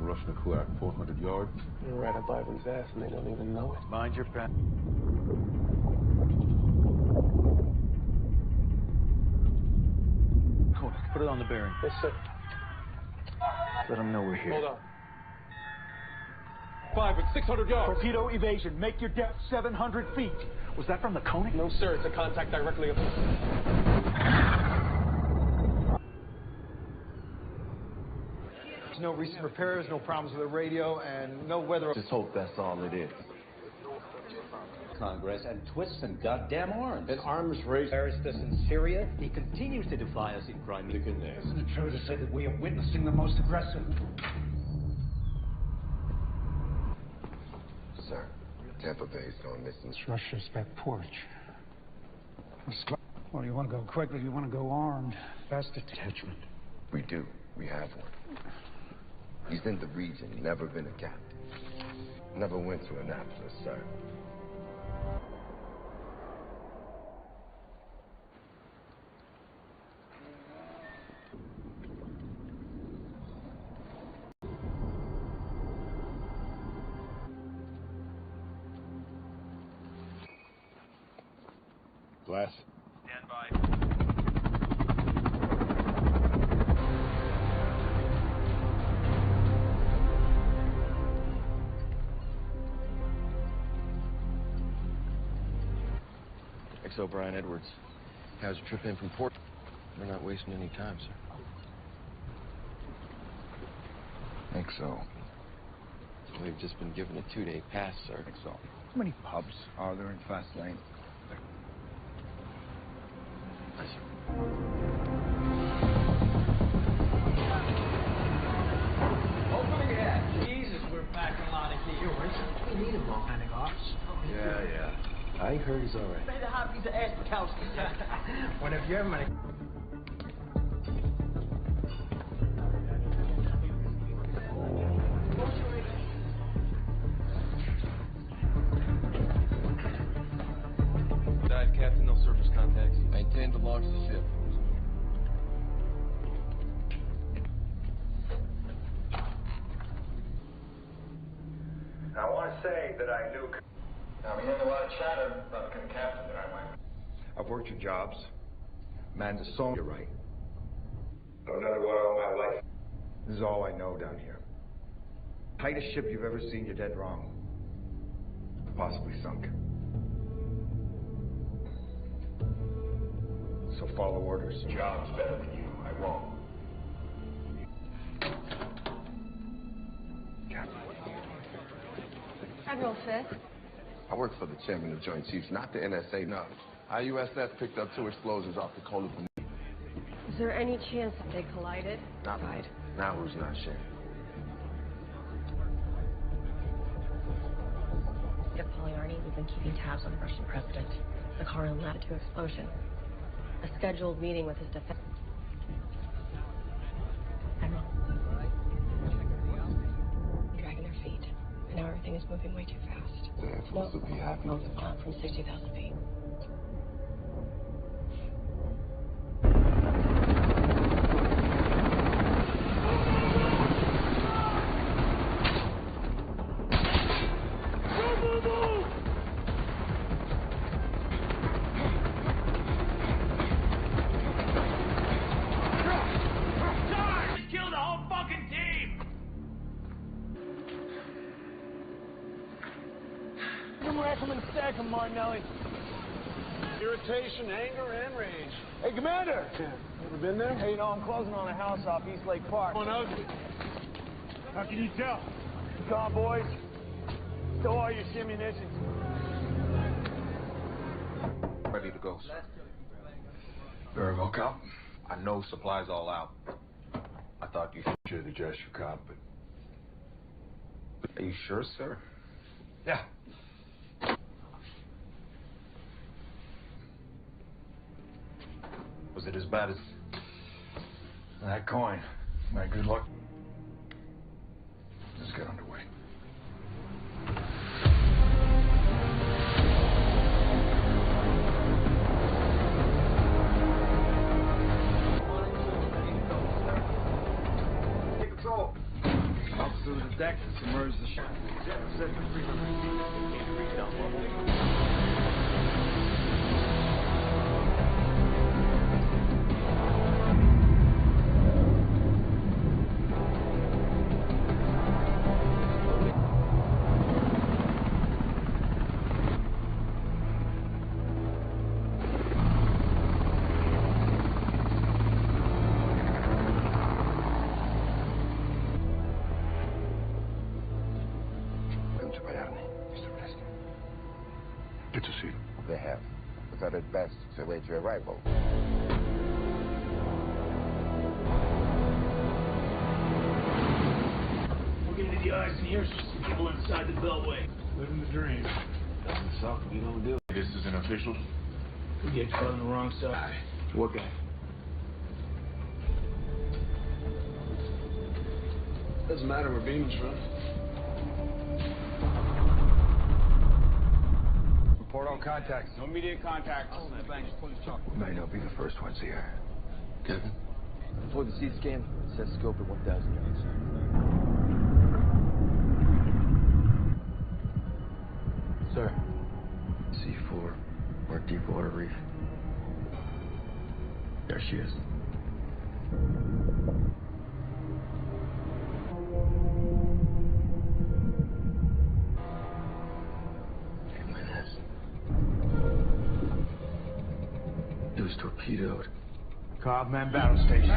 rushing a car at 400 yards. You're right up Ivan's ass and they don't even know it. Mind your pen. Koenig, put it on the bearing. Yes, sir. Let them know we're here. Hold on. 5 at 600 yards. Torpedo evasion. Make your depth 700 feet. Was that from the Koenig? No, sir. It's a contact directly above. There's no recent repairs, no problems with the radio, and no weather. Just hope that's all it is. Congress and twists and goddamn arms. An arms race. Terrorist us in Syria. He continues to defy us in Crimea. Isn't it true to say that we are witnessing the most aggressive? Sir, Tampa Bay's going missing. Russia's back porch. Well, you want to go quickly, you want to go armed. Fast detachment. We do. We have one. He's in the region, never been a captain. Never went to Annapolis, sir. Glass. Stand by. XO Brian Edwards. How's your trip in from port? We're not wasting any time, sir. XO. We've just been given a 2-day pass, sir. XO. How many pubs are there in Fast Lane? Open again. Jesus, we're packing a lot of gear. We need a mechanic ops. Yeah. I heard he's all right. May the hot piece of ass Bukowski. Whenever you have money. Dive, Captain. No surface contacts. I intend to launch the ship. I want to say that I knew... Now, we had a lot of chatter about the captain that I went. I've worked your jobs. Man's a song. You're right. I've done it all my life. This is all I know down here. Tightest ship you've ever seen, you're dead wrong. Possibly sunk. So follow orders. Job's better than you. I won't. Admiral Fisk. I work for the chairman of the Joint Chiefs, not the NSA, no. IUSS picked up 2 explosions off the Kola. Is there any chance that they collided? Not right. Now who's not sharing? At Poliarni, we've been keeping tabs on the Russian president. The car led to explosion. A scheduled meeting with his defense. Admiral. Dragging their feet. And now everything is moving way too fast. They're supposed to be happy. No, not from 60,000 feet. Martinelli. Irritation, anger, and rage. Hey, Commander! Yeah. Ever been there? Hey, you know, I'm closing on a house off East Lake Park. Going ugly. How can you tell? Come on, boys. Stow all your ammunition. Ready to go, sir. Very well, Cop. I know supplies all out. I thought you should have addressed your cop, but... Are you sure, sir? Yeah. Was it as bad as... That coin. My good luck. Let's get underway. Take control. Officer of the deck to submerge the ship. Set for 300 feet. Can't reach down level. Good to see you. They have. But at its best to await your arrival. We're getting to the eyes and ears of some people inside the Beltway. Living the dream. Doesn't suck if you don't do it. This isn't official. We get caught on the wrong side. What guy? Doesn't matter where Beeman's from. Report all contacts. No immediate contacts. May not be the first ones here. Kevin? Before the CT scan, set scope at 1,000 yards. Sir. C4, or Deepwater Reef. There she is. It was torpedoed. Cobbman Battle Station.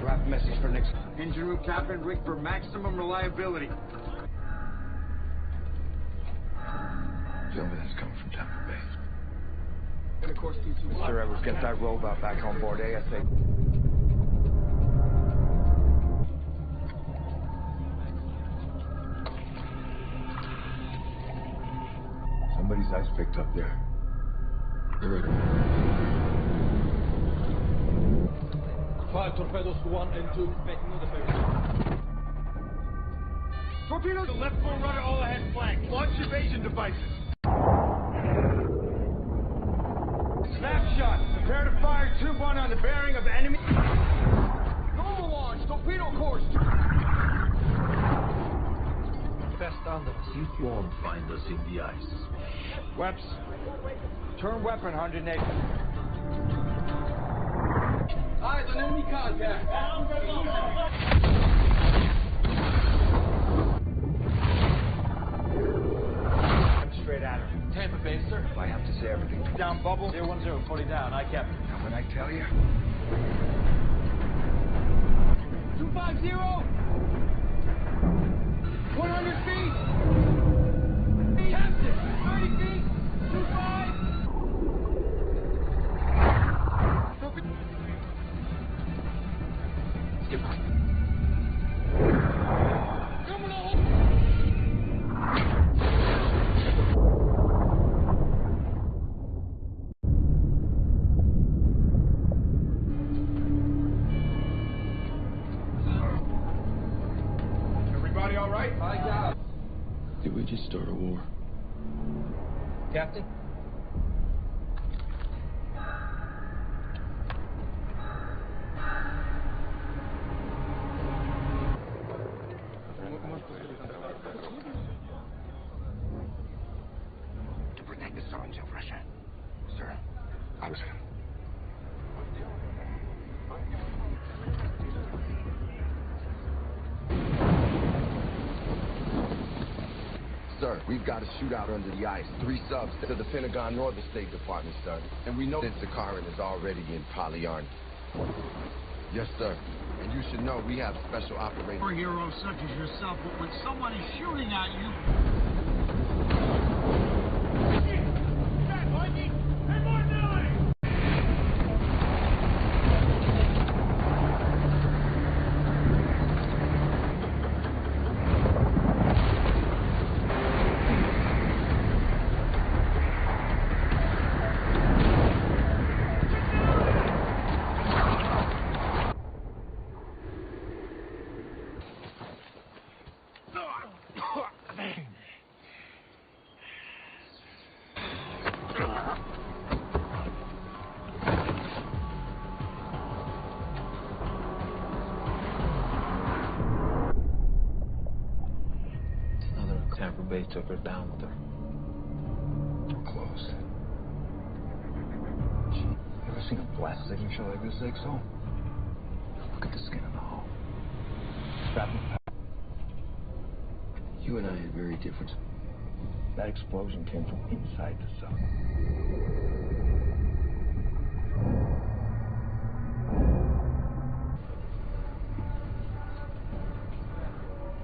Draft message for Nixon. Engine room cabin rigged for maximum reliability. Tell me this comes from Tampa Bay. And of course, Mr. Edwards, get that robot back on board ASAP. Somebody's ice picked up there. You're right. 5 torpedoes, 1 and 2, making the favor. Torpedoes! The left full rudder, all ahead flank. Launch evasion devices. Snapshot. Prepare to fire tube 1 on the bearing of enemy. Normal launch. Torpedo course. Best under us. You won't find us in the ice. Weps. Turn weapon 180. Eyes on enemy contact. I'm straight at her. Tampa Bay, sir. If I have to say everything. Down bubble. 010, fully down. I kept. Now, when I tell you. 250. 100 feet. Captain. 30 feet. 25. Skip. Everybody all right? I got it. Did we just start a war? Captain? To protect the sons of Russia. Sir, I was... Sir, we've got a shootout under the ice. 3 subs to the Pentagon nor the State Department, sir. And we know that Zakharin is already in Polyarny. Yes, sir. And you should know we have special operators. For heroes such as yourself, but when someone is shooting at you... they took her down with her. Close. You ever seen a blast signature like this, Exo? Look at the skin on the hull. You and I had very different... That explosion came from inside the sub.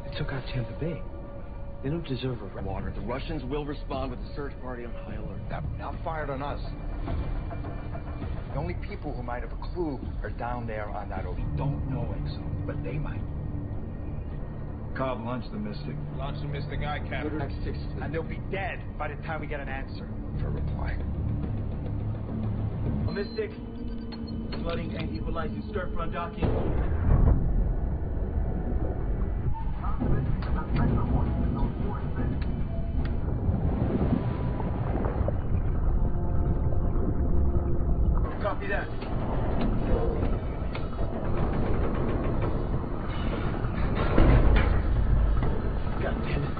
They took out Tampa Bay. They don't deserve a water. The Russians will respond with a search party on high alert. Not fired on us. The only people who might have a clue are down there on that ocean. We don't know, Exo, but they might. Cobb, launch the Mystic. Launch the Mystic Eye, Captain. And they'll be dead by the time we get an answer. For a reply. Mystic, flooding and equalizing start front docking. Copy that. God damn it.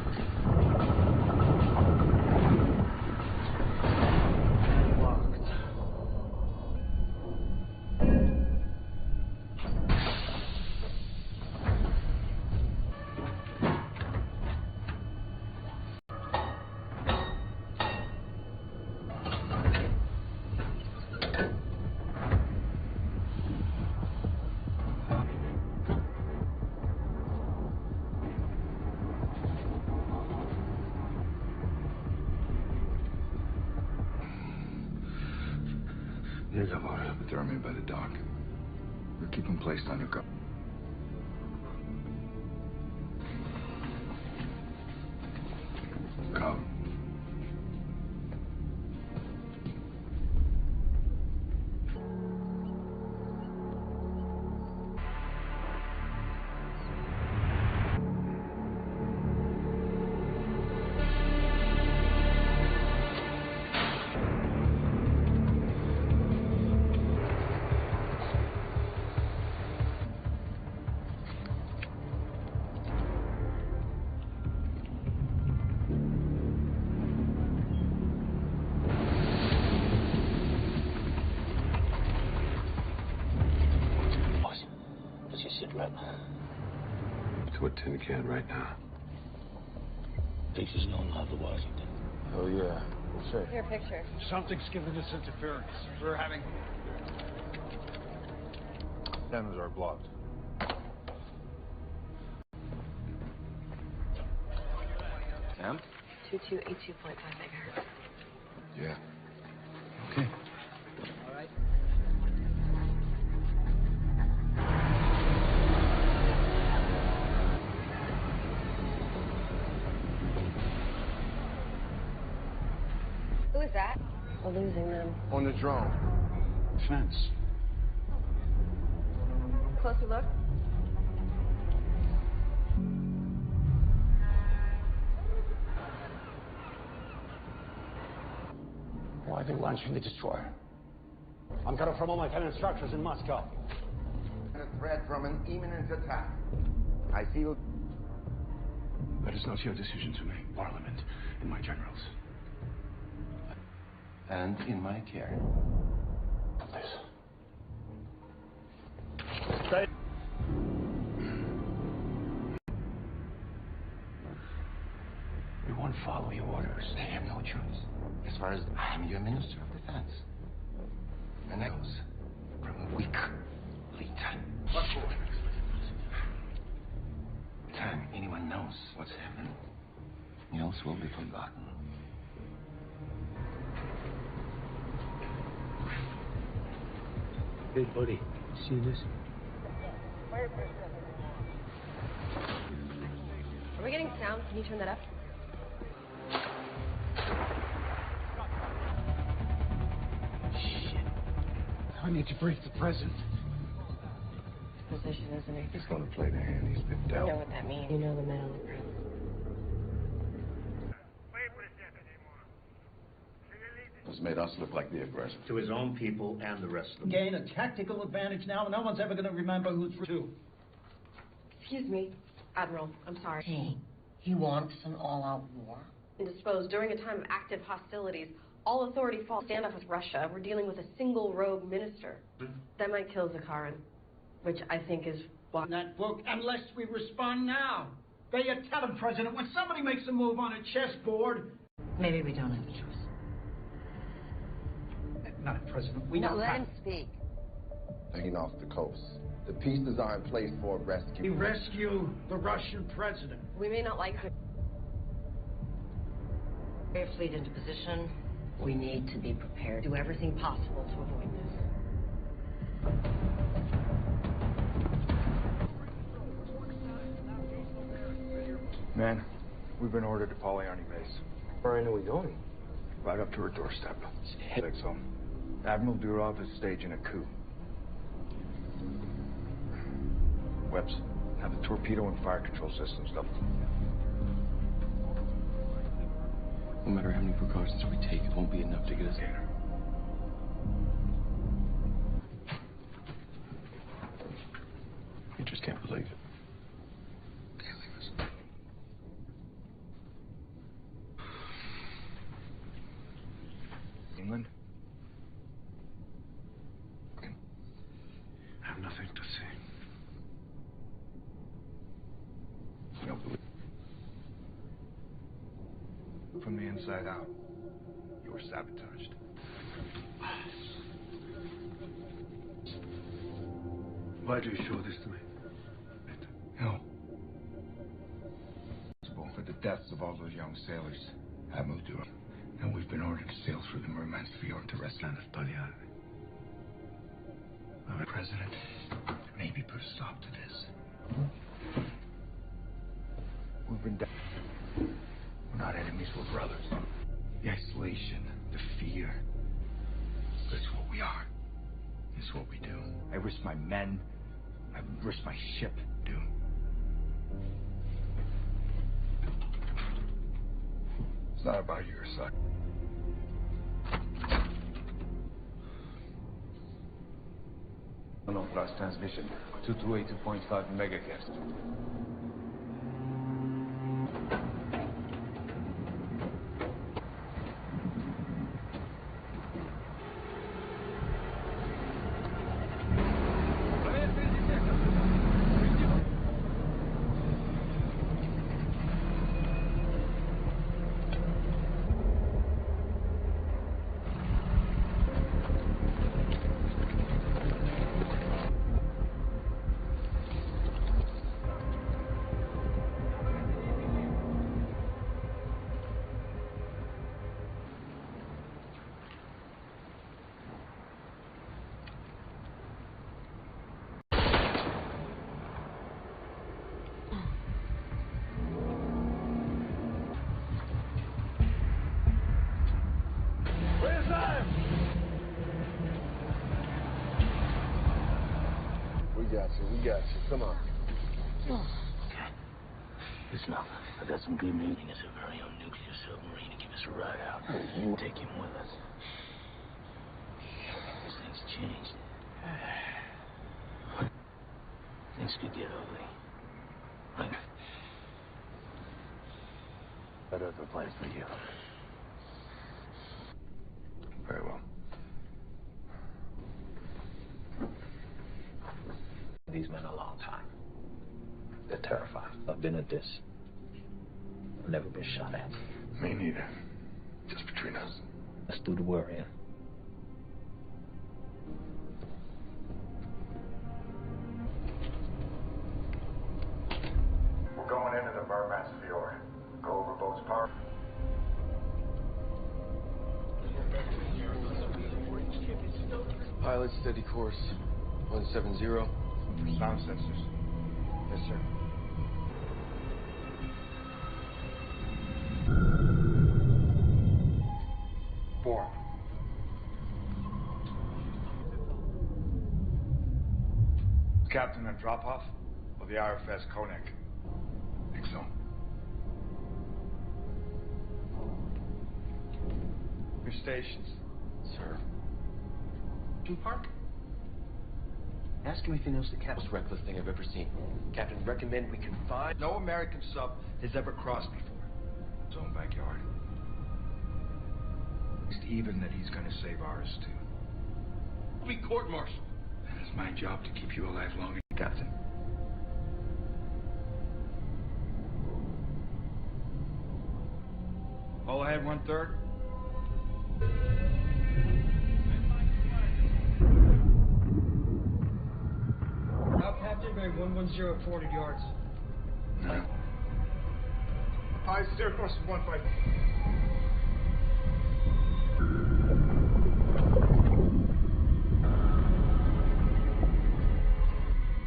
Here's a load of hypothermia by the dock. We'll keep them placed under guard. Cobb. To a tin can right now. Faces known out of Washington. Oh, yeah. What's that? Your picture. Something's giving us interference. We're having... Cameras are blocked. Cam? 2282.5 megahertz. Yeah. Okay. All right. Who is that? We're losing them. On the drone. Fence. Closer look. Why are they launching the destroyer? I'm cut off from all my tenant structures in Moscow. A threat from an imminent attack. I feel... That is not your decision to make, Parliament and my generals. And in my care. Please. Stay. We won't follow your orders. They have no choice. As far as I'm your Minister of Defense. And that goes from a weak lead time. What for? Time anyone knows what's happening, else will be forgotten. Hey, buddy, see this? Are we getting sound? Can you turn that up? Shit. I need to brief the president. Position, isn't it? He's gonna play the hand he's been You dealt. know what that means. You know the men on the ground. Has made us look like the aggressor. To his own people and the rest of them. Gain a tactical advantage now. No one's ever going to remember who's true. Excuse me, Admiral. I'm sorry. Hey, He wants an all-out war. And dispose during a time of active hostilities, all authority falls. Stand up with Russia. We're dealing with a single rogue minister. That might kill Zakharin, which I think is why. That book, unless we respond now. They tell him, President, when somebody makes a move on a chessboard. Maybe we don't have a choice. Not President. We No, know. let him speak. Taking off the coast. The pieces are in place for rescue. We rescue the Russian president. We may not like him. Air fleet into position. We need to be prepared. Do everything possible to avoid this. Man, we've been ordered to Polyarny base. Where are we going? Right up to her doorstep. So, Admiral Durov is staging a coup. Webbs, have the torpedo and fire control systems up. No matter how many precautions we take, it won't be enough to get us there. You just can't believe it. Can't leave us. England? I have nothing to say. I don't believe. From the inside out, you were sabotaged. Why do you show this to me? No. For the deaths of all those young sailors, Admiral Durov. And we've been ordered to sail through the Murmansk Fjord to rescue Polyarny. Our president maybe put a stop to this. We've been dead. We're not enemies, we're brothers. The isolation, the fear. That's what we are. It's what we do. I risk my men. I risk my ship, dude. It's not about your side. Unauthorized transmission, 228.5 megahertz. We got you. Come on. Okay. Listen up. I got some good news. It's a very own nuclear submarine to give us a ride out. We'll take him with us. Things changed. Things could get ugly. Right? Got other plans for you. Very well. These men a long time. They're terrified. I've been at this. I've never been shot at. Me neither. Just between us. Let's do the worrying. We're going into the Murmansk Fjord. Go over boat's power. Pilot, steady course. 170. Sound sensors. Yes, sir. Four. Captain Andropov of the RFS Konek. Exo. Your stations. Sir. Park? Ask him if he knows the most reckless thing I've ever seen. Captain, recommend we confine... No American sub has ever crossed before. His own backyard. It's even that he's gonna save ours, too. We'll be court-martialed. And it's my job to keep you alive long enough, Captain. All ahead, 1/3. Now, Captain, bearing 110 at 400 yards. No. Eyes steer course 15.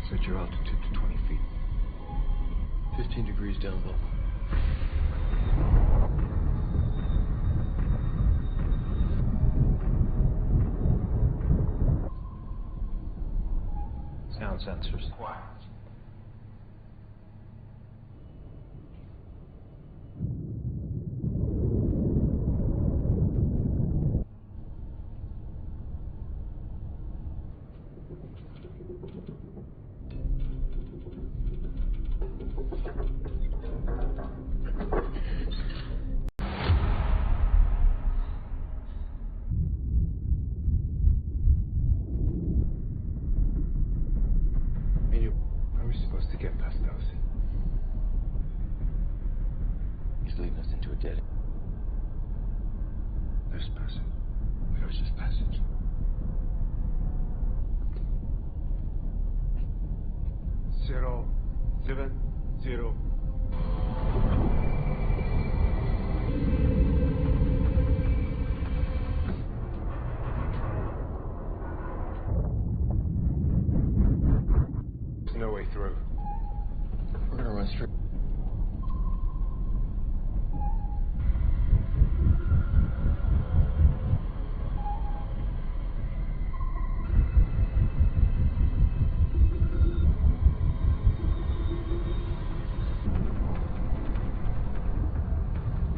Set your altitude to 20 feet. 15 degrees down low. Sound sensors. Quiet. How are we supposed to get past those? He's leading us into a dead end. There's passage. Where's this passage? Zero, 7, 0. There's no way through. We're gonna run straight.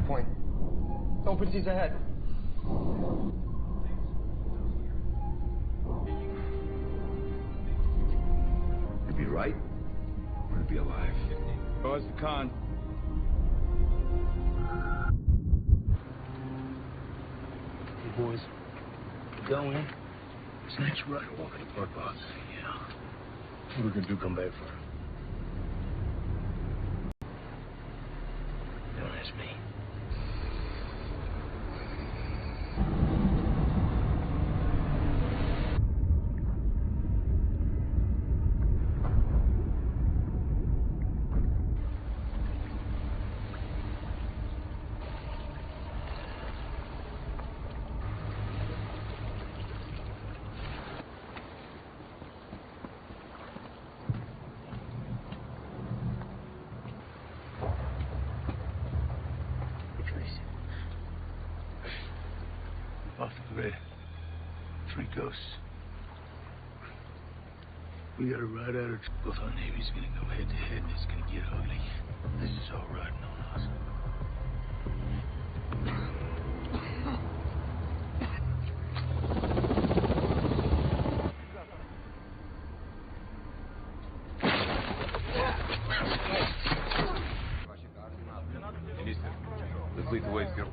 Point. Open seas ahead. To be right, or to be alive. What's the con? Hey, boys. You going in? Snatch you right or walk in the park box? Yeah. What are we gonna do, come back for her? Don't ask me. Off the grid. 3 ghosts. We gotta ride out of both our navies gonna go head to head and it's gonna get ugly. This is all riding on us. Let's lead the way, Skip.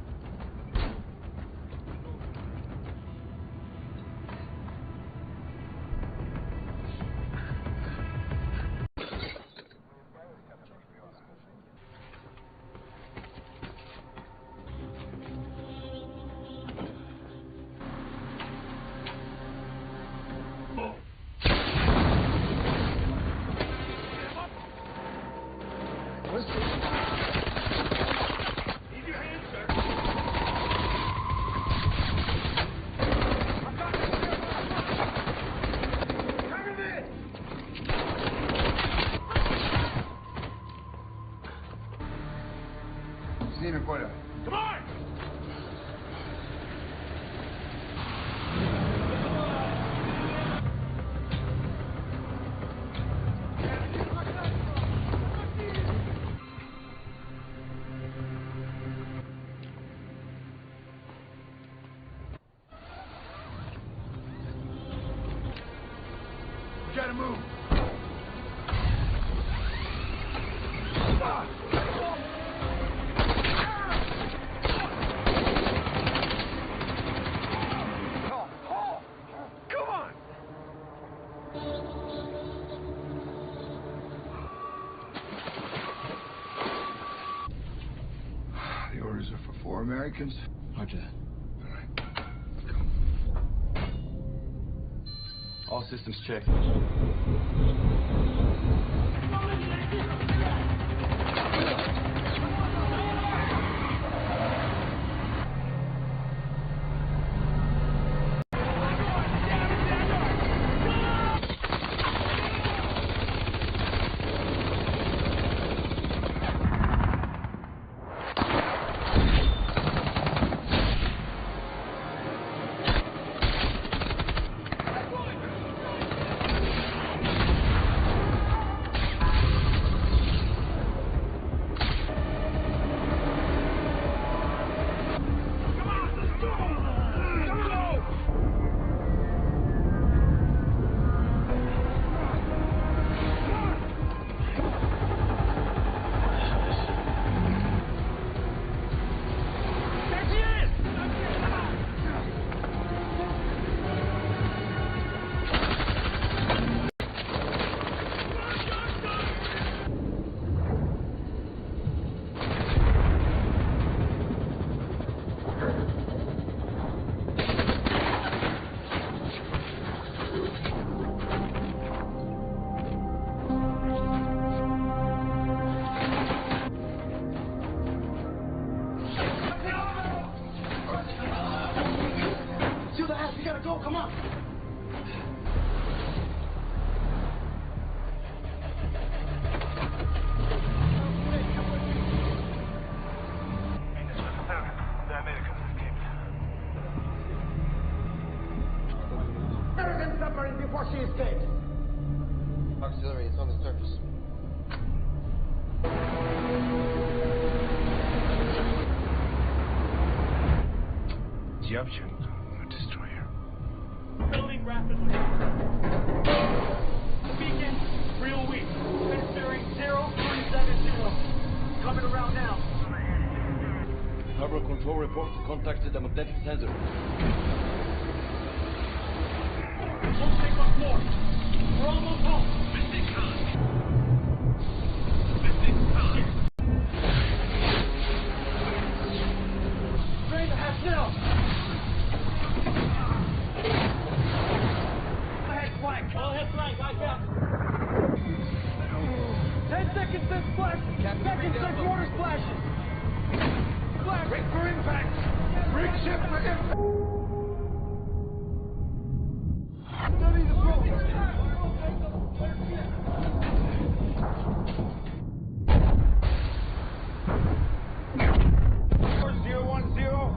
Try to move. Come on! The orders are for 4 Americans. Roger that. All right. All systems checked. Before she escaped. Auxiliary, it's on the surface. Jumtion, destroyer. Building rapidly. Beacon, real weak. Bearing 0370. Coming around now. Harbor control report contacted a magnetic sensor. Won't take much more. We're almost home. Missing con. Ready to have now. Ahead flank. All ahead flank. I got it. 10 seconds since splash. Seconds since water splashes. Flash. Rig for impact. Rig ship for impact. Study the boat. 0.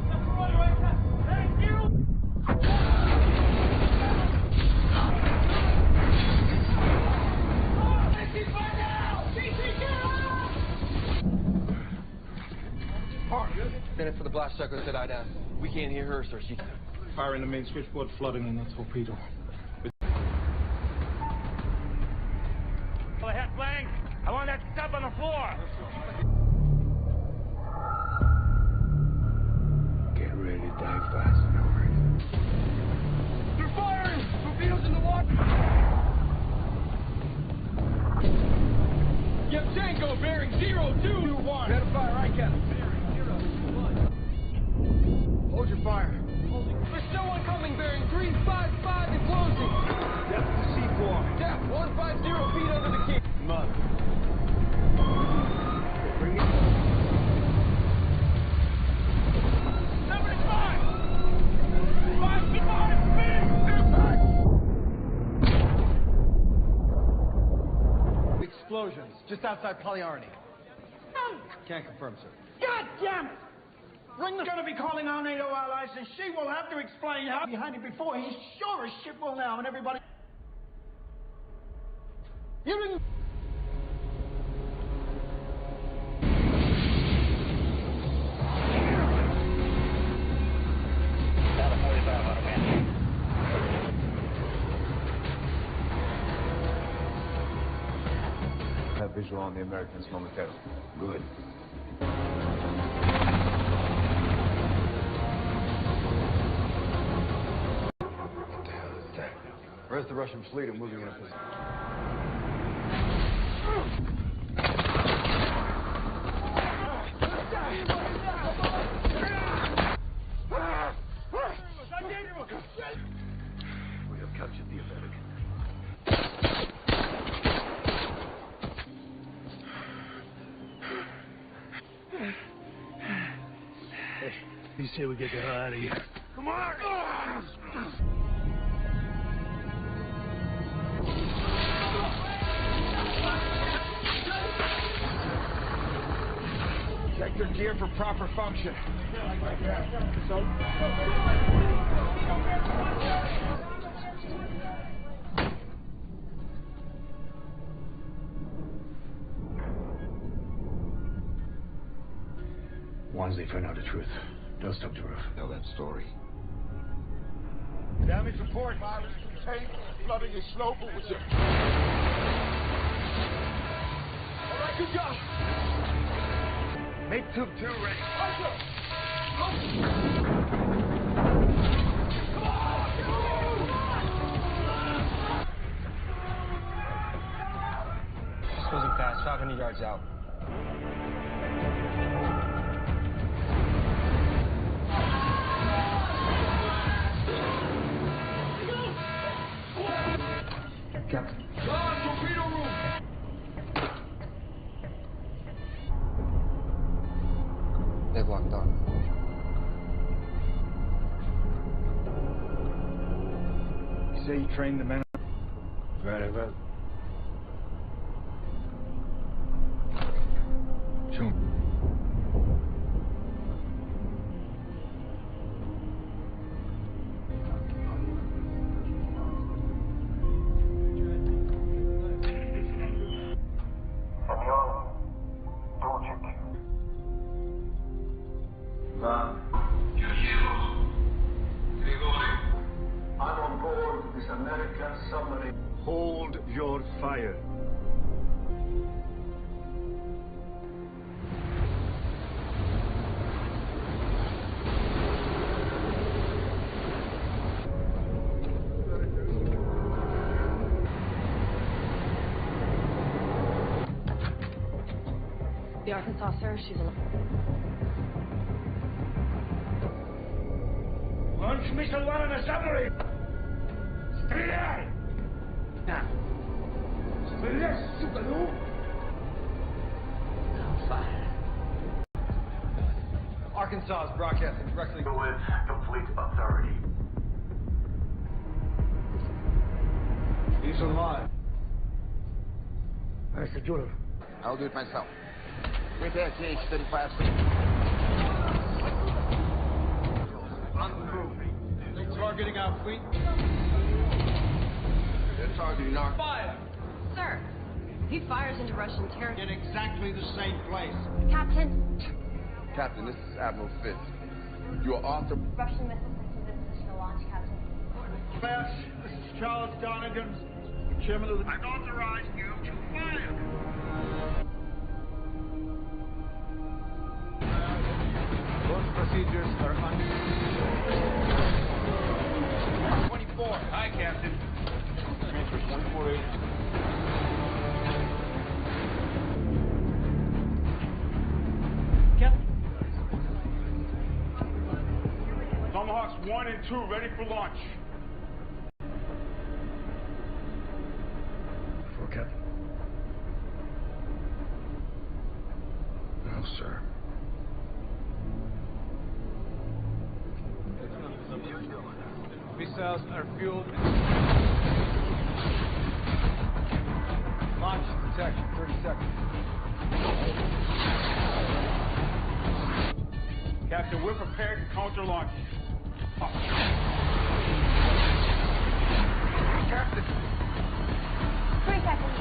Minute for the blast sucker to die down. We can't hear her, sir. She... Firing the main switchboard, flooding in the torpedo. Go ahead, flank. I want that stub on the floor. Get ready to die fast, Howard. They're firing! Torpedoes in the water! Yevchenko bearing 0221. Better fire, I got it. Hold your fire. There's still one coming bearing 355 and closing. Depth to C4. Depth 150 feet under the key. Mud. Bring it. 75! 55 feet! Explosions just outside Polyarny. Can't confirm, sir. God damn it! Ringler's gonna be calling our NATO allies, and she will have to explain how behind it before. He's sure as shit will now, and everybody... You didn't... visual on the Americans momentarily. Good. What the hell is that? Where's the Russian fleet are moving in a position? We have captured the American. Hey, you say we get the hell out of here. Come on! Check your gear for proper function. Once they find out the truth, they'll stop the roof. Tell that story. Damage report. Virus contained. Flooding is slow, but with it. All right, good job. Make tube 2 ready. Closing fast, 500 yards out. Captain. Torpedo room. They've locked on. You say you trained the men? Very well. Show me. I'm on board this American submarine. Hold your fire. The Arkansas, sir, she's alive. Launch missile 1 on a submarine! Стреляй! Now. Стреляй, сука, ну! Fire. Arkansas is broadcasting directly With complete authority. He's alive. I said, Jordan. I'll do it myself. They're targeting our fleet. They're targeting our... Fire! Sir, he fires into Russian territory. In exactly the same place. Captain. Captain, this is Admiral Fitz. You are Arthur... Russian missile systems in position to launch, Captain. Class, this is Charles Donegan, chairman of the... I've authorized you to fire. Those procedures are 24. Hi, Captain. Transfer 148. Captain. Tomahawks 1 and 2 ready for launch. For Captain. No, sir. Missiles are fueled. Launch protection, 30 seconds. Captain, we're prepared to counter launch. Captain. 3 seconds.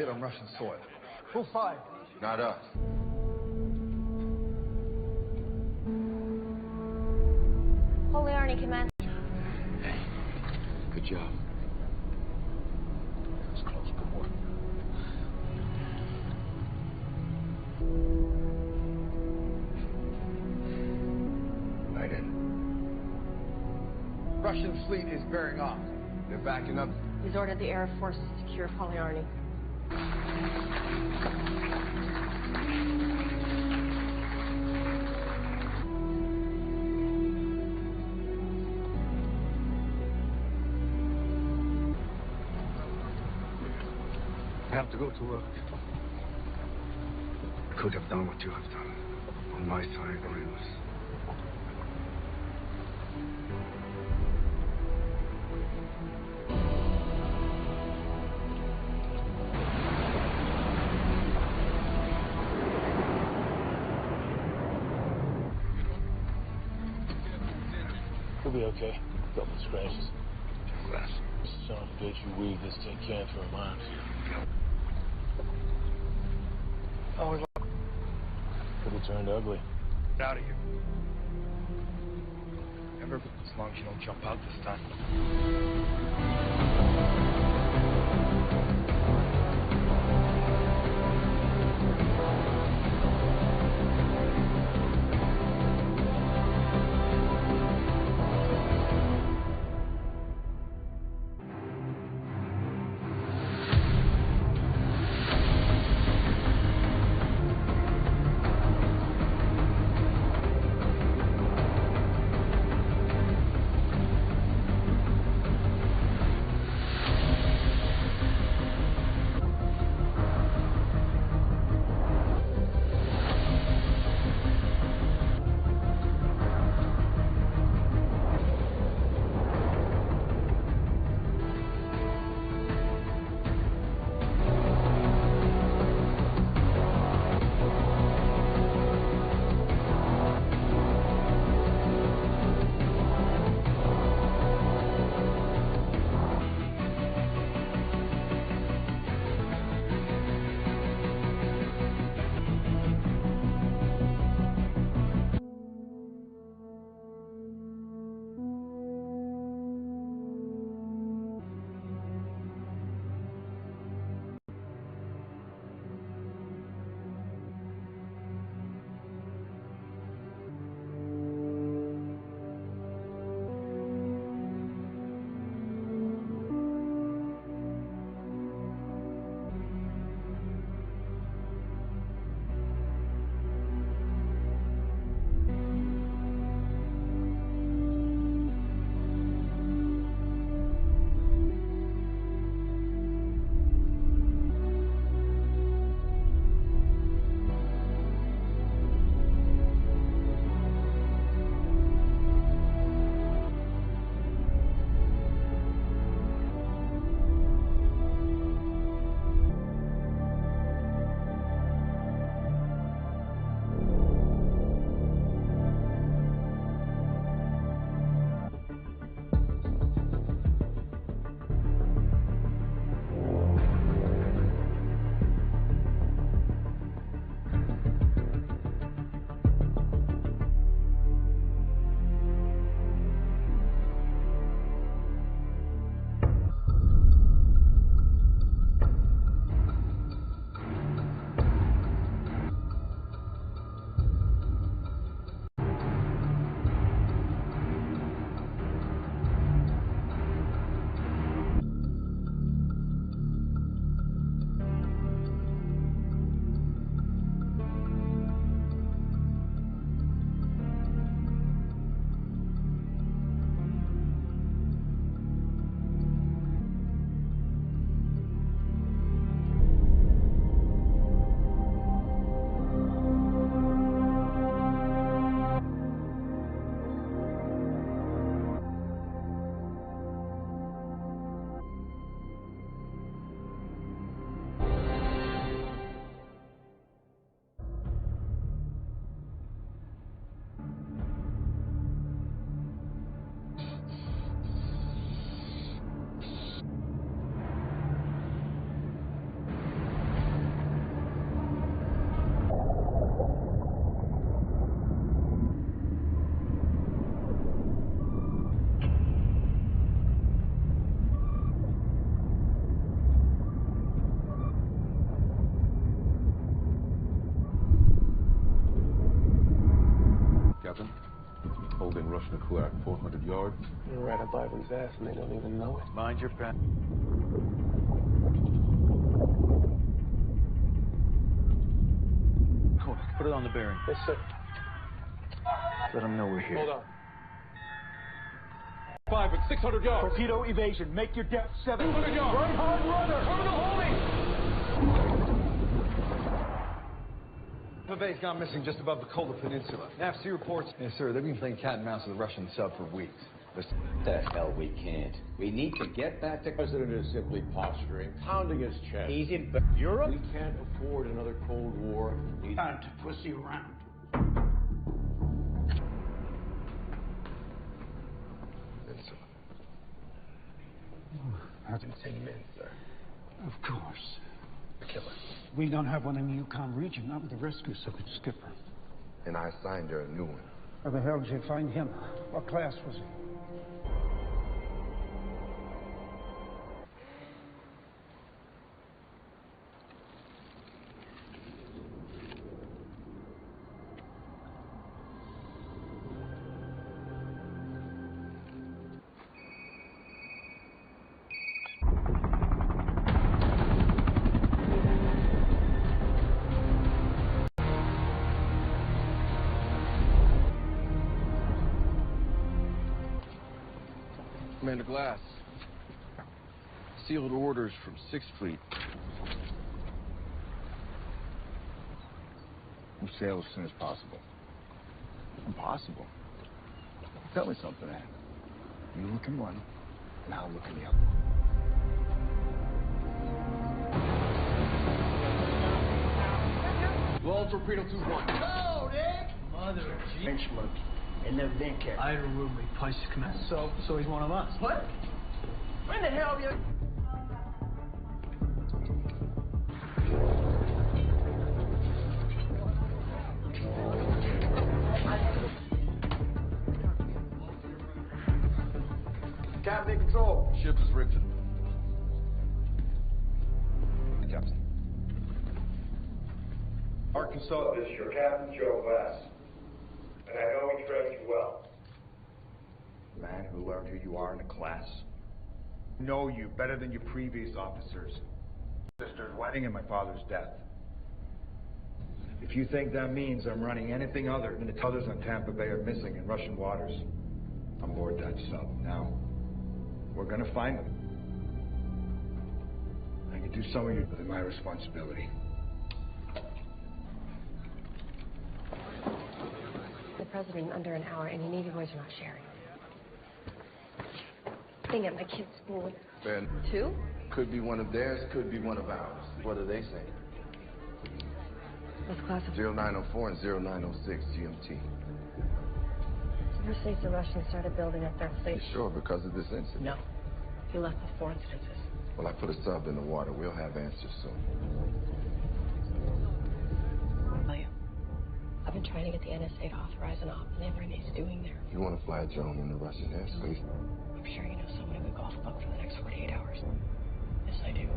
hit on Russian soil. Who fired? Not us. Holy Arnie, command. Good job. That was close. Good work. Right in. Russian fleet is bearing off. They're backing up. He's ordered the Air Force to secure Holy Arnie. I have to go to work. I could have done what you have done. On my side or yours. We'll be okay. Couple scratches. Glass. Son of a bitch, you weave this tin can through a minefield. Oh, Could have turned ugly. get out of here. Remember, as long as you don't jump out this time. got Byron's ass and they don't even know it. Mind your pen. Hold on. Put it on the bearing. Yes, sir. Let them know we're here. Hold on. 5 at 600 yards. Torpedo evasion. Make your depth 700 yards. Right hard rudder. Terminal holding. The bay's gone missing just above the Kola Peninsula. NAFC reports. Yes, sir. They've been playing cat and mouse with the Russian sub for weeks. The hell we can't. We need to get back to... The president is simply posturing, pounding his chest. He's in Europe. We can't afford another Cold War. We Time to pussy around. Hasn't seen men, sir. Of course. The killer. We don't have one in the Yukon region, not with the rescue skipper. And I assigned her a new one. How the hell did you find him? What class was he? Commander Glass. Sealed orders from 6th Fleet. We'll sail as soon as possible. Impossible. Tell me something, man. You look in one, and I'll look in the other. Wall torpedo 2-1. Go, Dick! Mother of Bench monkey. And no dickhead. I had a roommate, Pice Command. So he's one of us. What? When the hell you... Captain in control. Ship is rigged. Captain. Arkansas, this is your Captain, Joe Glass. And I know we trained you well. Man who learned who you are in a class. Know you better than your previous officers. Sister's wedding and my father's death. If you think that means I'm running anything other than the others on Tampa Bay are missing in Russian waters, I'm aboard that sub. Now, we're gonna find them. I can do some of you within my responsibility. The president in under an hour, and you Navy boys are not sharing. Thing at my kid's school. Ben. 2? Could be one of theirs, could be one of ours. What are they saying? What's classified? 0904 and 0906 GMT. Who says the Russians started building up their fleet? Sure, because of this incident? No. He left with 4 instances. Well, I put a sub in the water. We'll have answers soon. I've been trying to get the NSA to authorize an op, and they have Renee's doing there. You want to fly a drone in the Russian airspace? I'm sure you know someone who could go off the book for the next 48 hours. Yes, I do.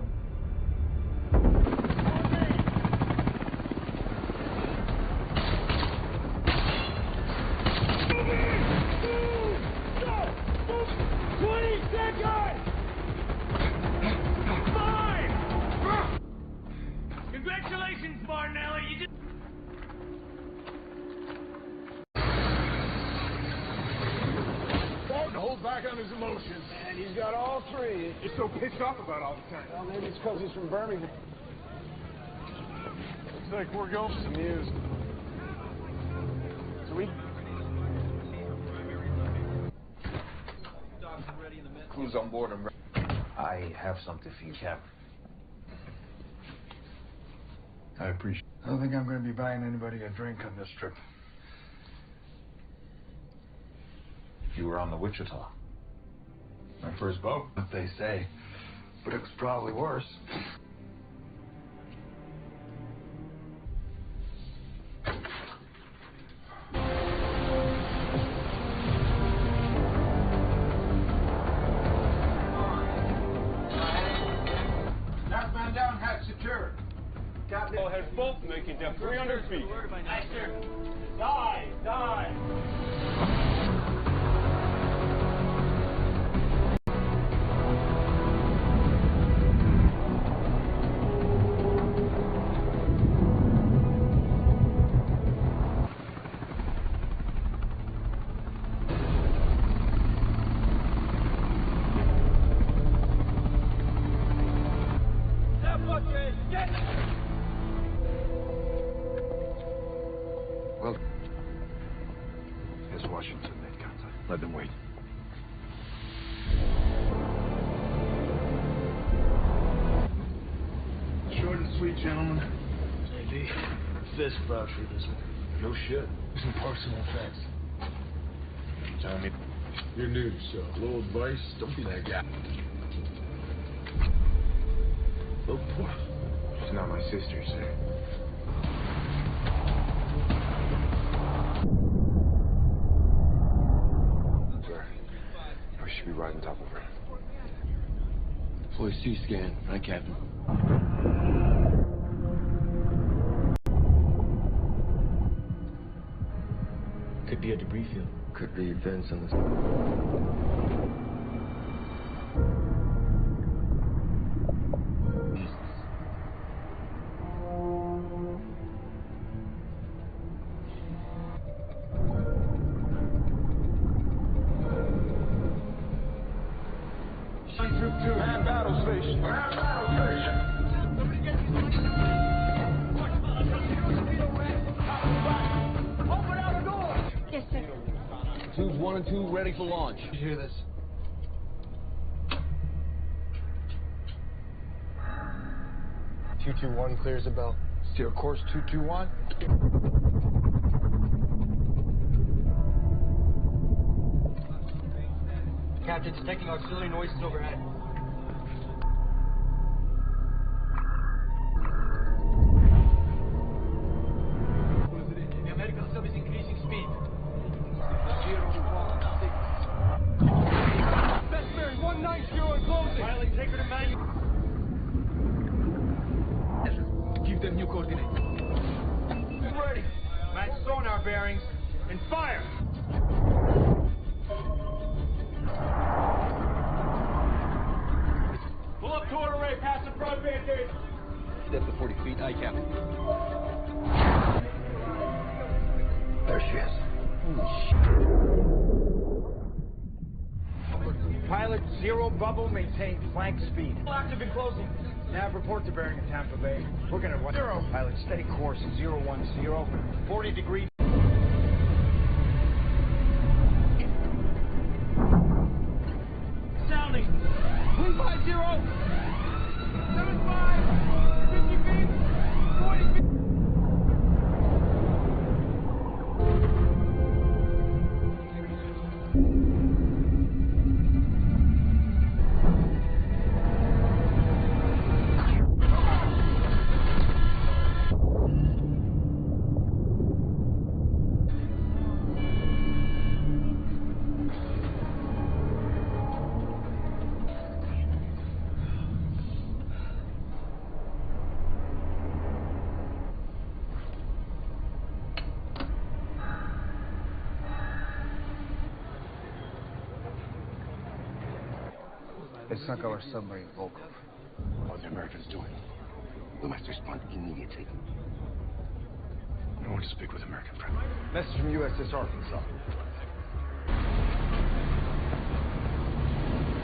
Congratulations, Martinelli. You just... Bolton holds back on his emotions. And he's got all 3. You're so pissed off about all the time. Well, maybe it's because he's from Birmingham. Looks like we're going Amused. So we... Crew's on board and I have something for you, Captain. I appreciate it. I don't think I'm going to be buying anybody a drink on this trip. You were on the Wichita. My first boat. What they say. But it was probably worse. Last man down, hatch secured. Captain. All head bolt, making depth 300 feet. Nice, sir. Dive! Let them wait. Short and sweet, gentlemen. JD, fist vouch for this one. No shit. Some personal effects. Tommy, you're new, so a little advice, don't be that guy. Little poor. She's not my sister, sir. Sir, I should be right on top of her. Fully C-scan, right, Captain? Could be a debris field. Could be vents on Troop 2, man battle station. Yes, sir. Tubes 1 and 2 ready for launch. You hear this? (221) clears the bell. Steer course 221. Captain, detecting auxiliary noises overhead. The American sub is increasing speed. 016. Best bearing 190 and closing. Pilot, take her to manual. Give them new coordinates. Ready. Match sonar bearings and fire. Pull up toward array, pass the broadband gate. Depth of 40 feet. Aye, Captain. There she is. Pilot, zero bubble, maintain flank speed. Active and closing. Nav, report to bearing in Tampa Bay. We're gonna run. Zero. Pilot, steady course, 010, 40 degrees. Sounding. 350. 75. 50 feet. 40 feet. They sunk our submarine, Volkov. What are the Americans doing? We must respond immediately. I want to speak with American friend. Message from USS Arkansas.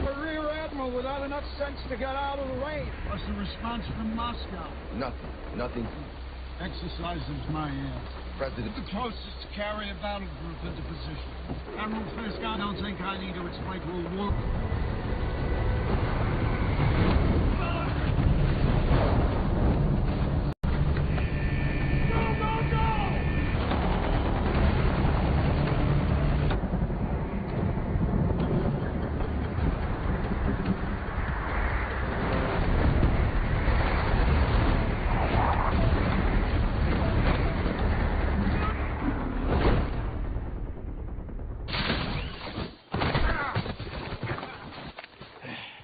A rear admiral without enough sense to get out of the lane. What's the response from Moscow? Nothing. Exercises my ass. President. The closest to carry a battle group into position. Admiral Fisk, I don't think I need to explain to a war.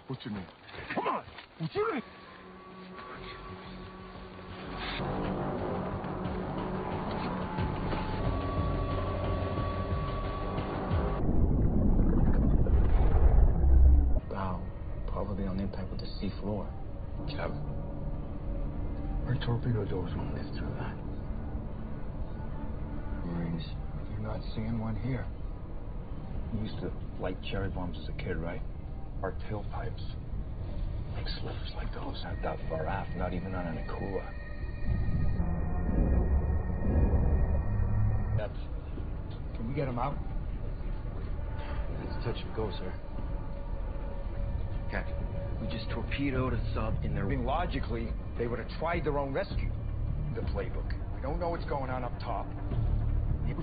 What's your name? Come on! What's your name? Bow. Probably on impact with the sea floor. Captain, our torpedo doors won't live through that. Marines. You're not seeing one here. You used to light cherry bombs as a kid, right? Our tailpipes. Make slivers like those. Not that far aft, not even on an Akula. Can we get him out? touch and go, sir. Captain, we just torpedoed a sub in their... I mean, logically, they would have tried their own rescue. The playbook. We don't know what's going on up top.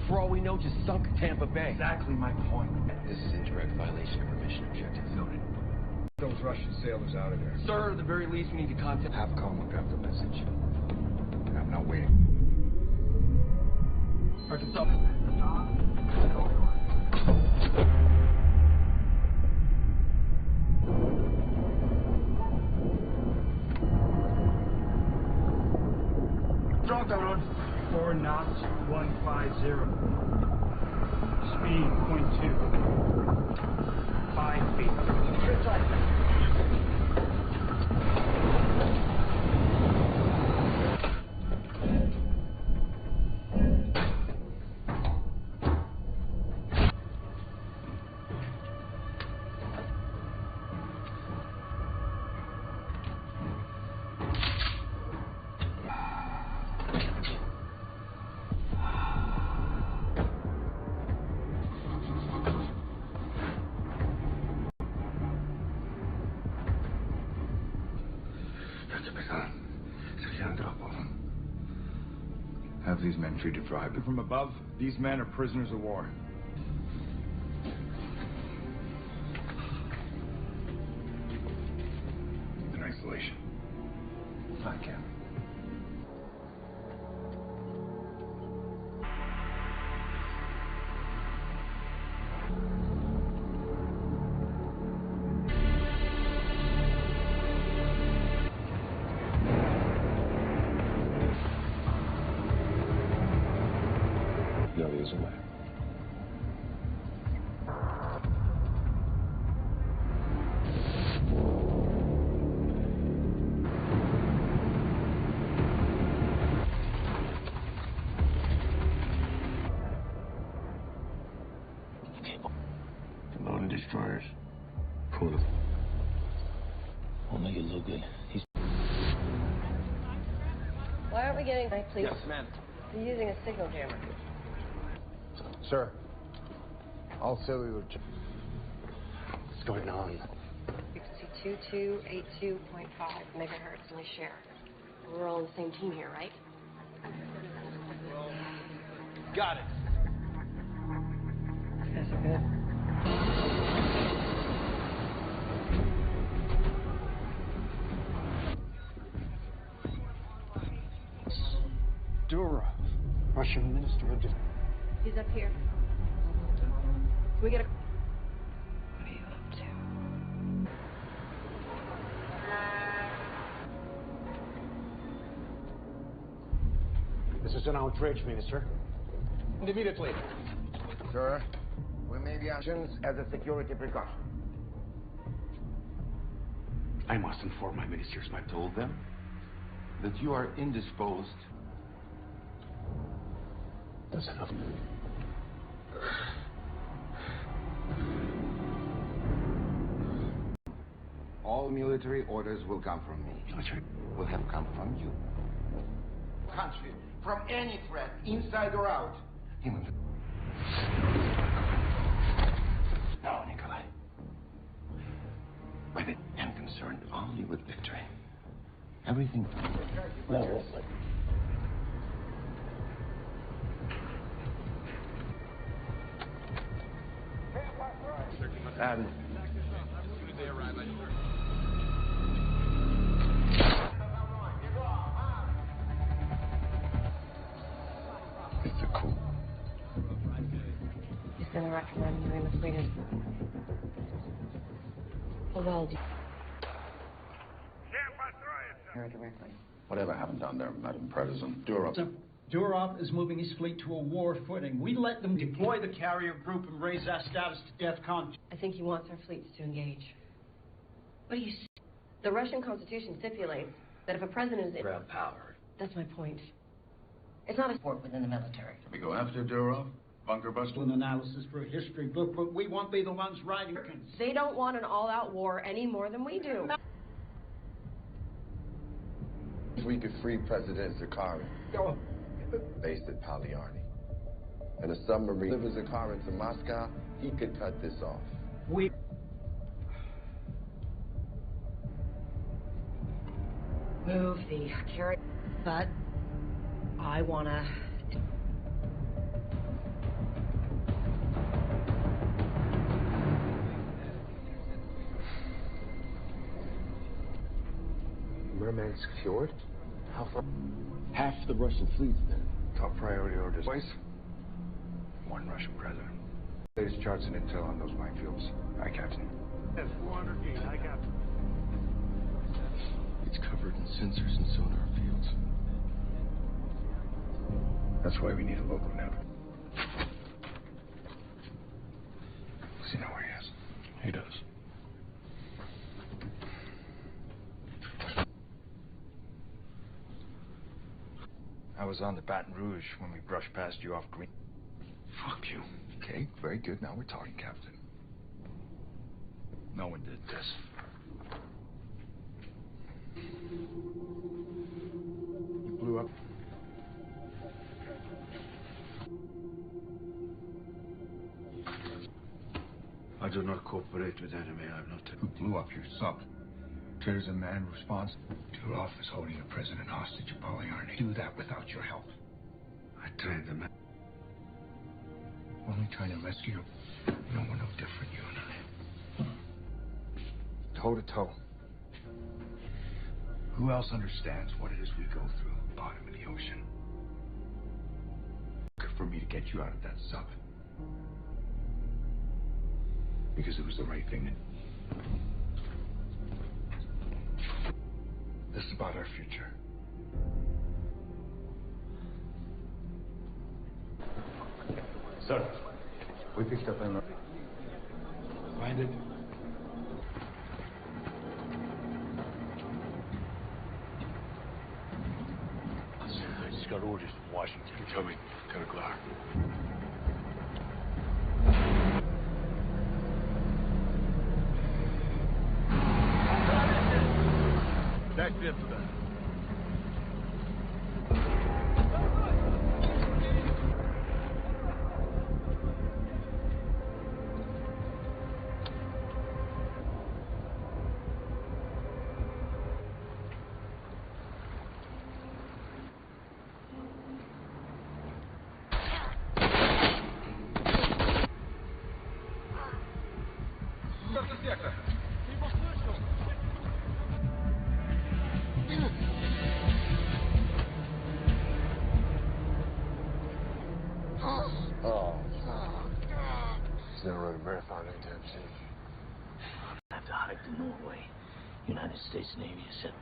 For all we know, just sunk Tampa Bay. Exactly my point. This is in direct violation of our mission objectives. Noted. Those Russian sailors out of there. Sir, at the very least, we need to contact... Have come look up the message. I'm not waiting. Arkansas. Drop down on 4 knots, 150. Speed 0.2. 5 feet. Have these men treated for hybrid. From above, these men are prisoners of war. In isolation. Fine, Captain. No, he is away. Loading destroyers. Cool. We'll make it look good. He's... Why aren't we getting my please? Yes, ma'am. You're using a signal jammer. Sir, all cellular... What's going on? Frequency 2282.5 megahertz, and we share. We're all on the same team here, right? Got it. Guys are good. Durov, Russian Minister of Defense. He's up here. Can we get a... What are you up to? This is an outrage, Minister. Immediately. Sir, we may be actions as a security precaution. I must inform my ministers. I told them that you are indisposed. That's enough. All military orders will come from me. Military will have come from you. Country, from any threat, inside or out. Even... No, Nikolai. I am concerned only with victory. Everything... No. And... It's a coup. He's gonna recommend doing the fleet. Well, her directly. Whatever happened down there, Madam President? Durov. Durov is moving his fleet to a war footing. We let them deploy the carrier group and raise our status to DEFCON. I think he wants our fleets to engage. What do you say? The Russian Constitution stipulates that if a president is... Grab power. That's my point. It's not a sport within the military. Can we go after Durov? Bunker buster? An analysis for a history book, but we won't be the ones writing. They don't want an all-out war any more than we do. If we could free President Zakharin, base at Polyarny, and a submarine delivers Zakharin to Moscow, he could cut this off. We... Move the carrier, but I wanna... Murmansk Fjord? How far? Half the Russian fleet's there. Top priority orders. Voice. One Russian president. Latest charts and intel on those minefields. Aye, Captain. Yes, 400 feet. Aye, Captain. It's covered in sensors and sonar fields. That's why we need a local network. Does he know where he is? He does. I was on the Baton Rouge when we brushed past you off Green. Fuck you. Okay, very good. Now we're talking, Captain. No one did this. You blew up. I do not cooperate with enemy. I'm not... Who blew up your sub? There's a man responsible to your office holding the president hostage at Polyarny. Do that without your help. I trained the man. Only trying to rescue you. No, we're no different, you and I. Toe to toe. Who else understands what it is we go through at the bottom of the ocean? For me to get you out of that sub. Because it was the right thing. This is about our future. Sir, we picked up an... Find it. I just got orders from Washington. You're coming. Got a Glock. Back there for that. United States Navy has said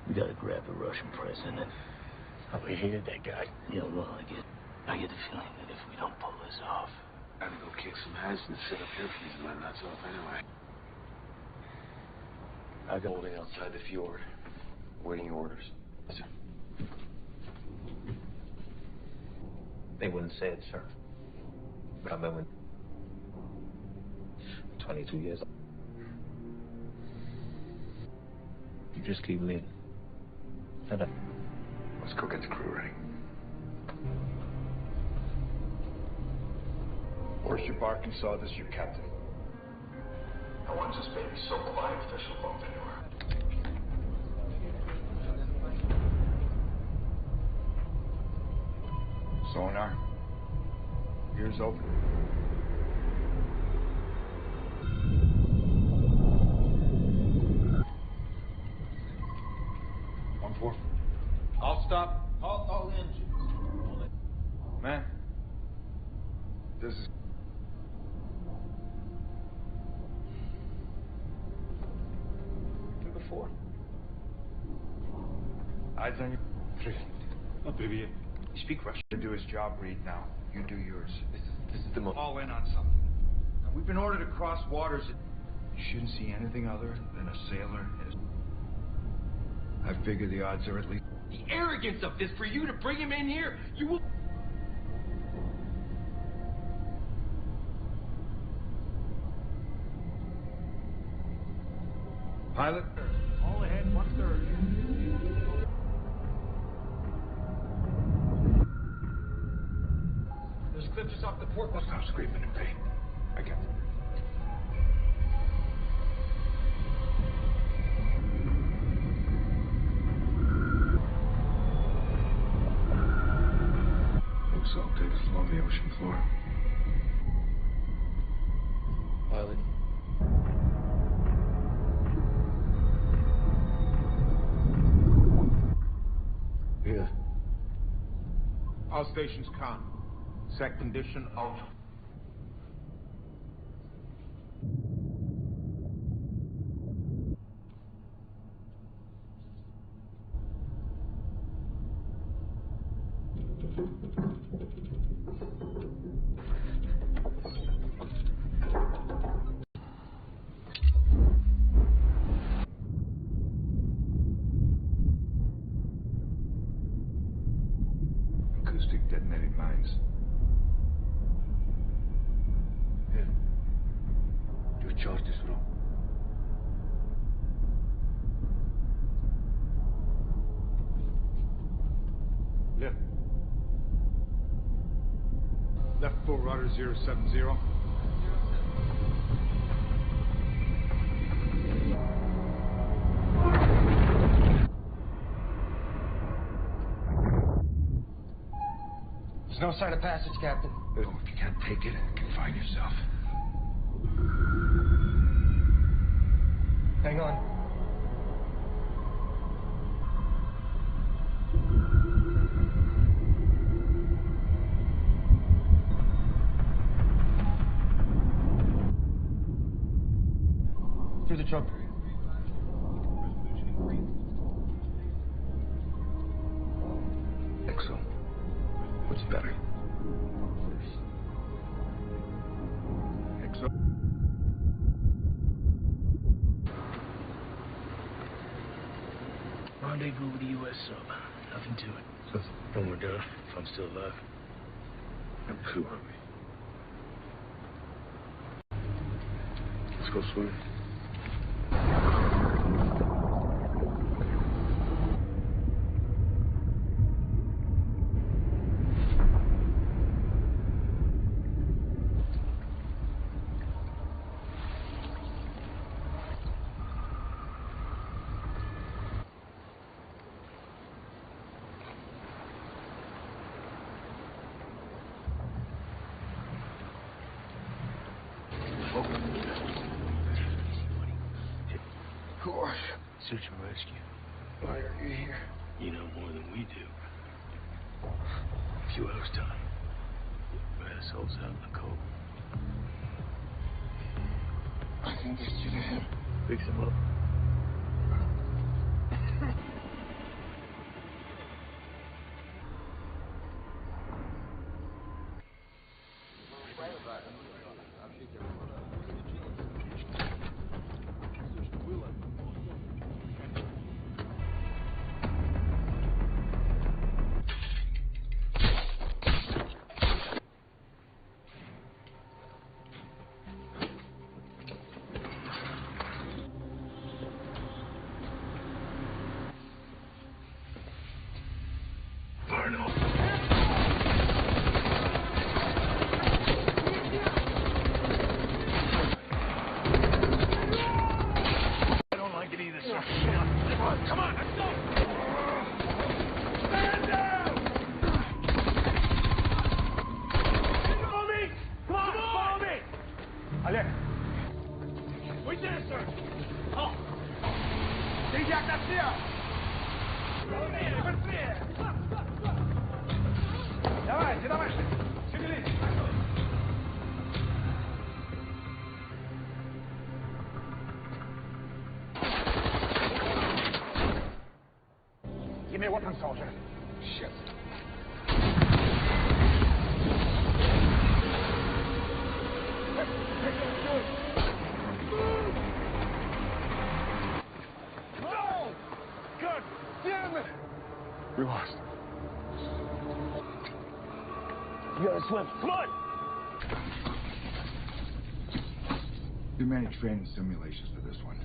we gotta grab the Russian president. We hated that guy. Yeah, well, I get the feeling that if we don't pull this off, I'm gonna go kick some ass and sit up here for these men nuts off anyway. I got holding outside the fjord, waiting orders. Yes, sir. They wouldn't say it, sir. But I've been with 22 years. You just keep leading. Let's go get the crew ready. Warship Arkansas, this is your captain. I want this baby so quiet that she'll bump anywhere. Sonar. Ears open. I'll stop. All engines. Man. This is... Before. Eyes on you. You speak Russian. Do his job, Reed, now. You do yours. This is the most... All in on something. Now, we've been ordered to cross waters. You shouldn't see anything other than a sailor. I figure the odds are at least... The arrogance of this for you to bring him in here, you will... Pilot? All ahead, 1/3. There's clip just off the port. Stop screaming in pain. I got it. the ocean floor. Pilot. Yeah. All stations con. Set condition ultra. Acoustic detonated mines. Yeah. You charge this room. Left. Left full rudder 070. There's no sign of passage, Captain. Oh, if you can't take it, confine yourself. Hang on. Through the trunk. Exo. What's better? Exo. Rendezvous with the U.S. sub. Nothing to it. So, When we're done, if I'm still alive. I'm too. Let's go swimming. Of course. Search and rescue. Why are you here? You know more than we do. A few hours time. We're assholes out in the cold. I can get you to him. Fix him up. Come on, let's go! Stand down! Follow me! Come on, follow me! Олег! We did it, sir! Oh! Сидят на все! Быстрее, быстрее! Давайте, давайте! Шевелись! Give me a weapon, soldier. Shit. No! God damn it! We lost. You gotta swim. Come on! We managed training simulations for this one.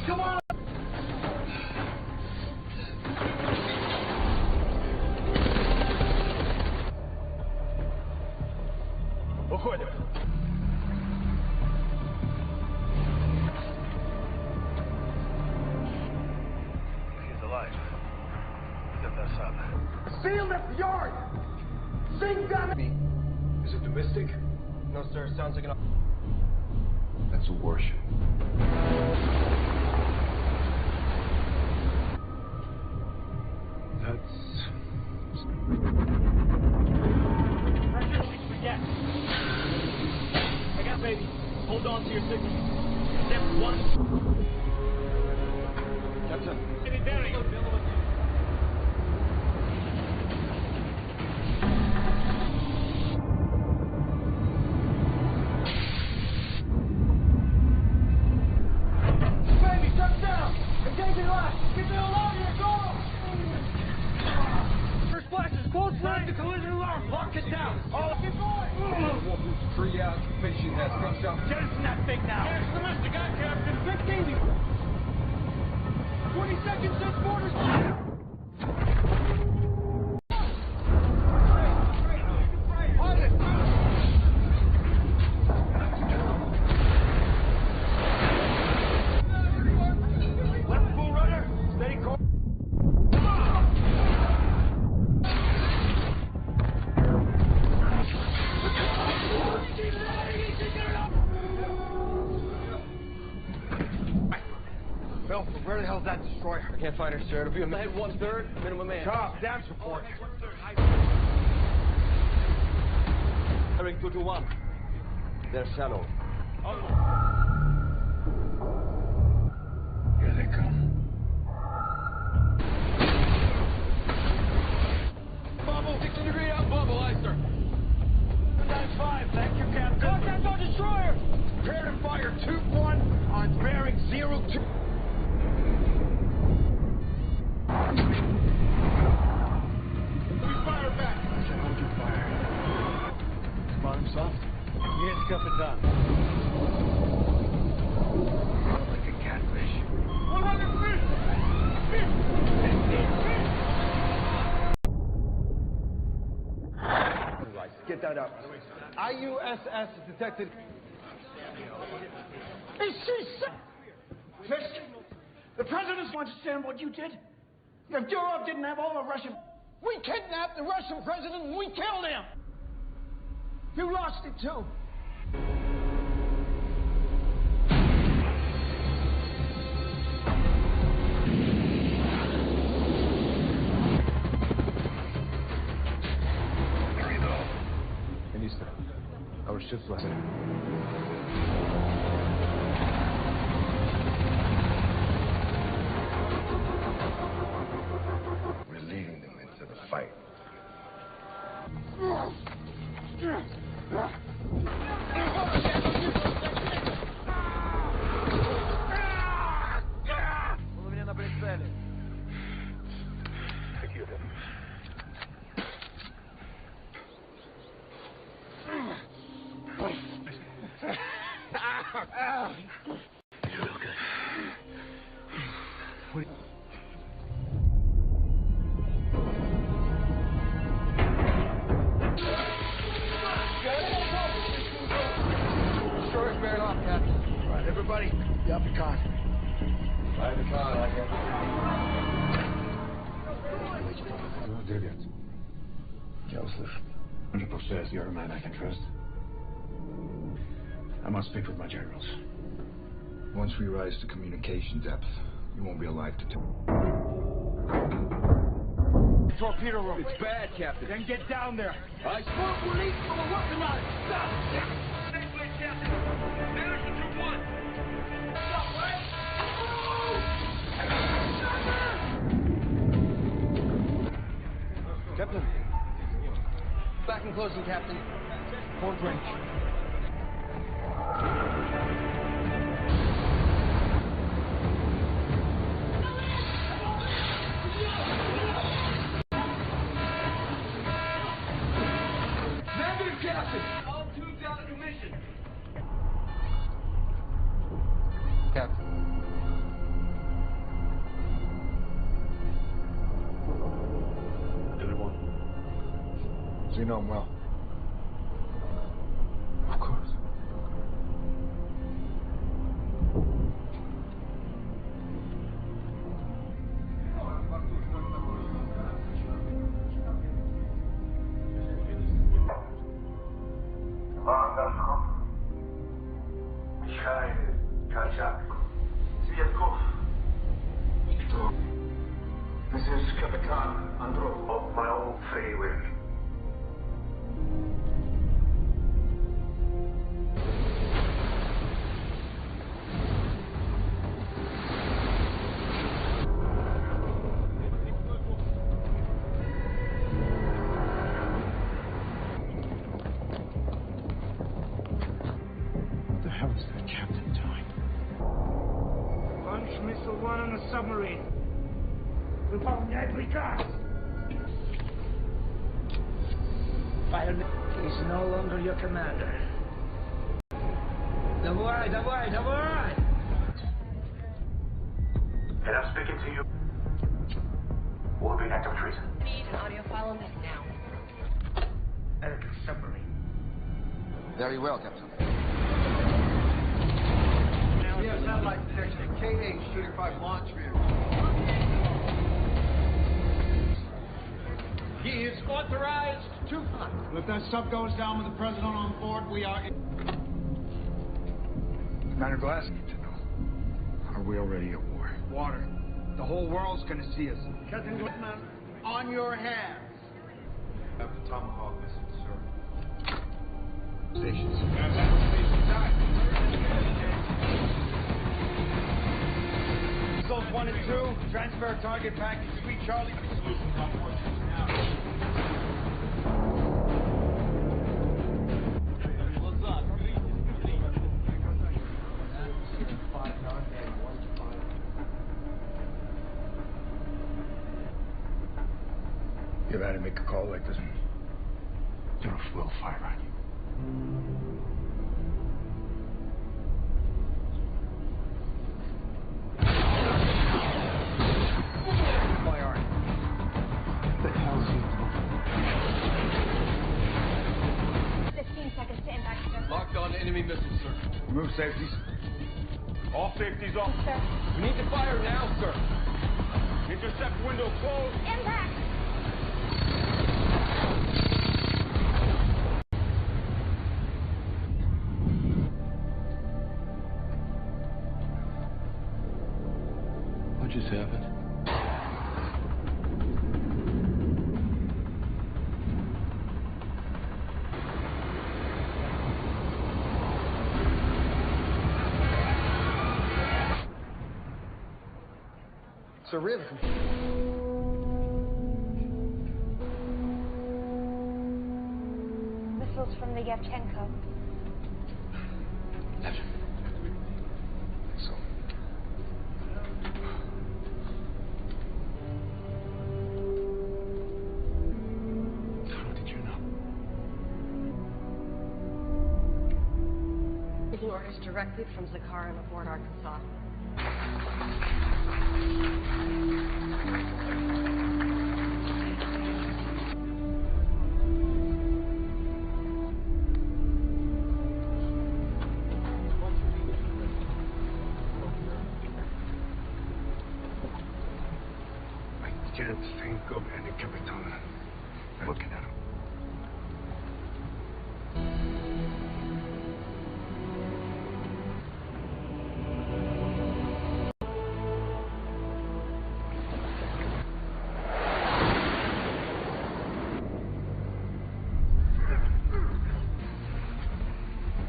Come on! Уходим. He's alive. Get this up. Seal the yard! Sing down! Is it domestic? No, sir. Sounds like an... That's a warship. Yes. I got baby. Hold on to your signal. Step 1. Captain. Any bearing. Baby, touch down! Engaging line! Get the alarm here, go! First blast is close line to collision alarm! Lock it down! Oh, keep going! 3 out. Patient has gunshot. Jettison that thing now! There's domestic eye, Captain! 15! 20 seconds since borders! Left full rudder! Steady course! Bill, where the hell's that destroyer? I can't find her, sir. It'll be a head 1/3, minimum man. Cobb, down support. Bearing 221. They're shallow. Here they come. Bubble, 60-degree out, bubble, Icer. 95, thank you, Captain. Contact on destroyer! Prepare to fire 2-1 on bearing 02. We fire back. Hold your fire. Bottom soft. Yes, cuff it down. Like a catfish. 100 feet! 15 feet! Right, get that up. IUSS detected. Is she Fish, the president wants to understand what you did. If Durov didn't have all the Russian... We kidnapped the Russian president and we killed him! You lost it too. Minister, our ship's lesson. We're leading them into the fight. Destroyer's bearing off, Captain. Right, everybody, the upper con. Right, the car, like it. 9. Counselor, under process, you're a man I can trust. I must speak with my generals. Once we rise to communication depth, you won't be alive to tell. Torpedo room. It's bad, Captain. Then get down there. I Smoke release from the working on it. Stop. Next way, Captain. Manage to 1. Stop, right? Captain. Back and closing, Captain. Port range. Negative, Captain. All tubes out of commission. Captain. You know him well. Of course. Mikhail Kachak. Sviatkov. Кто? This is Kapitan Androv of my own free will. What the hell is that captain doing? Launch missile 1 on the submarine. Выполняй приказ. He's no longer your commander. Давай, давай, давай! And I'm speaking to you. Will it be an act of treason? Need an audio file on this now. Enemy submarine. Very well, Captain. Yeah, satellite detection. KH-35 launch vehicle. He is authorized to fly. If that sub goes down with the president on board, we are... Commander Glass, need to know. Are we already at war? Water. The whole world's gonna see us. Captain Whitman, on your hands. Have the Tomahawk missile, sir. Stations. Missiles 1 and 2, transfer target package, Sweet Charlie. Solutions on board now. What's up? You ever had to make a call like this? General will fire on you. Fire. What the hell is he doing? 15 seconds to impact, sir. Locked on enemy missiles, sir. Remove safeties. All safeties off. Sir. We need to fire now, sir. Intercept window closed. Impact! What just happened? Sir, really? Missiles from the Yevchenko. So. How did you know? Taking orders directly from Zakharin aboard Arkansas. I can't think of any Capitan. I'm looking at him.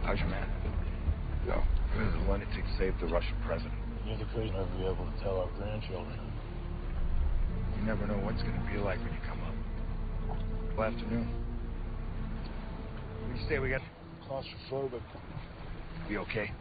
How's your man? No. You're the one that saved the Russian president. You're the crazy never be able to tell our grandchildren. You never know what's going to be like when you come up. Well, afternoon. What do you say we got? Claustrophobic. Be okay?